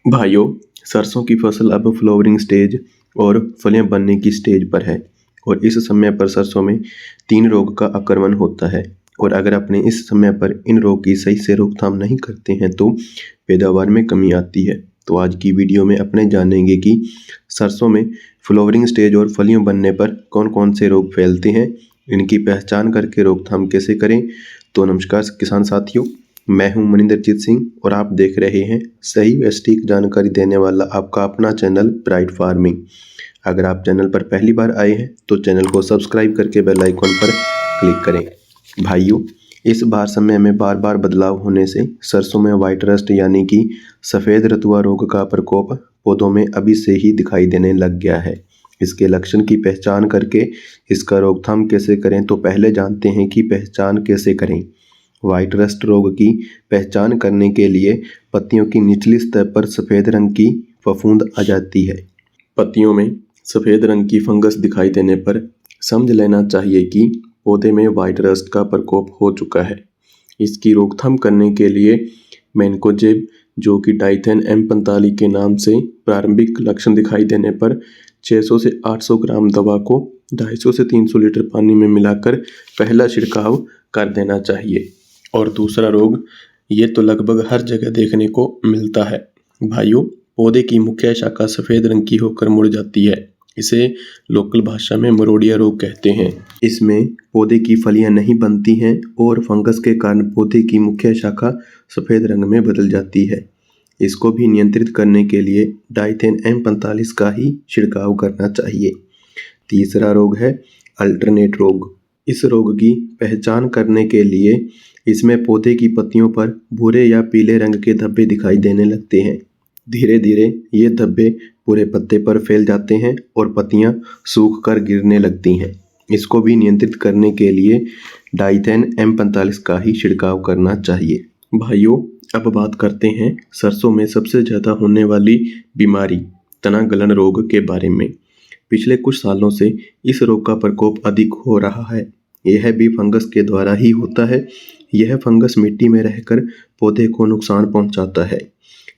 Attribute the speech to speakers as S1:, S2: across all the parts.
S1: भाइयों, सरसों की फसल अब फ्लावरिंग स्टेज और फलियां बनने की स्टेज पर है और इस समय पर सरसों में 3 रोग का आक्रमण होता है और अगर अपने इस समय पर इन रोग की सही से रोकथाम नहीं करते हैं तो पैदावार में कमी आती है। तो आज की वीडियो में अपने जानेंगे कि सरसों में फ्लावरिंग स्टेज और फलियां बनने पर कौन कौन से रोग फैलते हैं, इनकी पहचान करके रोकथाम कैसे करें। तो नमस्कार किसान साथियों, मैं हूं मनिंदरजीत सिंह और आप देख रहे हैं सही व सटीक जानकारी देने वाला आपका अपना चैनल ब्राइट फार्मिंग। अगर आप चैनल पर पहली बार आए हैं तो चैनल को सब्सक्राइब करके बेल आइकन पर क्लिक करें। भाइयों, इस बार समय में बार बार बदलाव होने से सरसों में व्हाइट रस्ट यानी कि सफ़ेद रतुआ रोग का प्रकोप पौधों में अभी से ही दिखाई देने लग गया है। इसके लक्षण की पहचान करके इसका रोकथाम कैसे करें, तो पहले जानते हैं कि पहचान कैसे करें। व्हाइट रस्ट रोग की पहचान करने के लिए पत्तियों की निचली सतह पर सफ़ेद रंग की फफूंद आ जाती है। पत्तियों में सफ़ेद रंग की फंगस दिखाई देने पर समझ लेना चाहिए कि पौधे में व्हाइट रस्ट का प्रकोप हो चुका है। इसकी रोकथाम करने के लिए मैनकोजेब, जो कि डाइथेन M45 के नाम से प्रारंभिक लक्षण दिखाई देने पर 600 से 800 ग्राम दवा को 250 से 300 लीटर पानी में मिलाकर पहला छिड़काव कर देना चाहिए। और दूसरा रोग, ये तो लगभग हर जगह देखने को मिलता है भाइयों, पौधे की मुख्य शाखा सफ़ेद रंग की होकर मुड़ जाती है। इसे लोकल भाषा में मरोड़िया रोग कहते हैं। इसमें पौधे की फलियां नहीं बनती हैं और फंगस के कारण पौधे की मुख्य शाखा सफ़ेद रंग में बदल जाती है। इसको भी नियंत्रित करने के लिए डाइथेन M45 का ही छिड़काव करना चाहिए। तीसरा रोग है अल्टरनेट रोग। इस रोग की पहचान करने के लिए इसमें पौधे की पत्तियों पर भूरे या पीले रंग के धब्बे दिखाई देने लगते हैं। धीरे धीरे ये धब्बे पूरे पत्ते पर फैल जाते हैं और पत्तियां सूख कर गिरने लगती हैं। इसको भी नियंत्रित करने के लिए डाइथेन M45 का ही छिड़काव करना चाहिए। भाइयों, अब बात करते हैं सरसों में सबसे ज़्यादा होने वाली बीमारी तना गलन रोग के बारे में। पिछले कुछ सालों से इस रोग का प्रकोप अधिक हो रहा है। यह भी फंगस के द्वारा ही होता है। यह फंगस मिट्टी में रहकर पौधे को नुकसान पहुंचाता है।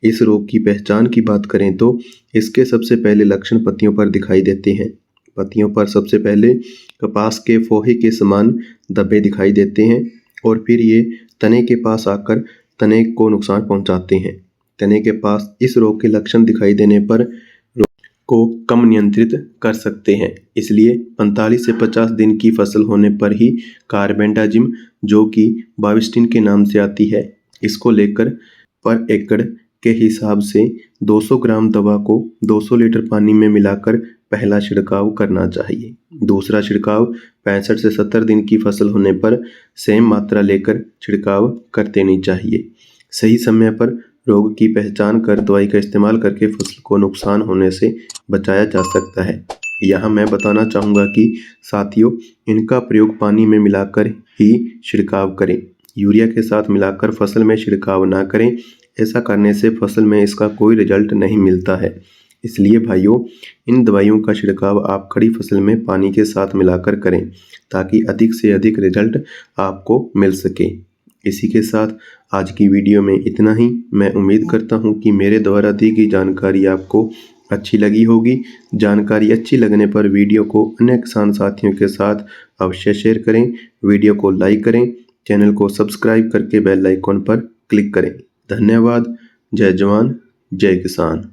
S1: इस रोग की पहचान की बात करें तो इसके सबसे पहले लक्षण पत्तियों पर दिखाई देते हैं। पत्तियों पर सबसे पहले कपास के फोहे के समान धब्बे दिखाई देते हैं और फिर ये तने के पास आकर तने को नुकसान पहुंचाते हैं। तने के पास इस रोग के लक्षण दिखाई देने पर को कम नियंत्रित कर सकते हैं। इसलिए 45 से 50 दिन की फसल होने पर ही कार्बेंडाजिम, जो कि बाविस्टिन के नाम से आती है, इसको लेकर पर एकड़ के हिसाब से 200 ग्राम दवा को 200 लीटर पानी में मिलाकर पहला छिड़काव करना चाहिए। दूसरा छिड़काव 65 से 70 दिन की फसल होने पर सेम मात्रा लेकर छिड़काव कर देनी चाहिए। सही समय पर रोग की पहचान कर दवाई का इस्तेमाल करके फसल को नुकसान होने से बचाया जा सकता है। यहाँ मैं बताना चाहूँगा कि साथियों, इनका प्रयोग पानी में मिलाकर ही छिड़काव करें। यूरिया के साथ मिलाकर फसल में छिड़काव ना करें। ऐसा करने से फसल में इसका कोई रिजल्ट नहीं मिलता है। इसलिए भाइयों, इन दवाइयों का छिड़काव आप खड़ी फसल में पानी के साथ मिलाकर करें ताकि अधिक से अधिक रिजल्ट आपको मिल सके। इसी के साथ आज की वीडियो में इतना ही। मैं उम्मीद करता हूं कि मेरे द्वारा दी गई जानकारी आपको अच्छी लगी होगी। जानकारी अच्छी लगने पर वीडियो को अन्य किसान साथियों के साथ अवश्य शेयर करें। वीडियो को लाइक करें, चैनल को सब्सक्राइब करके बेल आइकन पर क्लिक करें। धन्यवाद। जय जवान, जय किसान।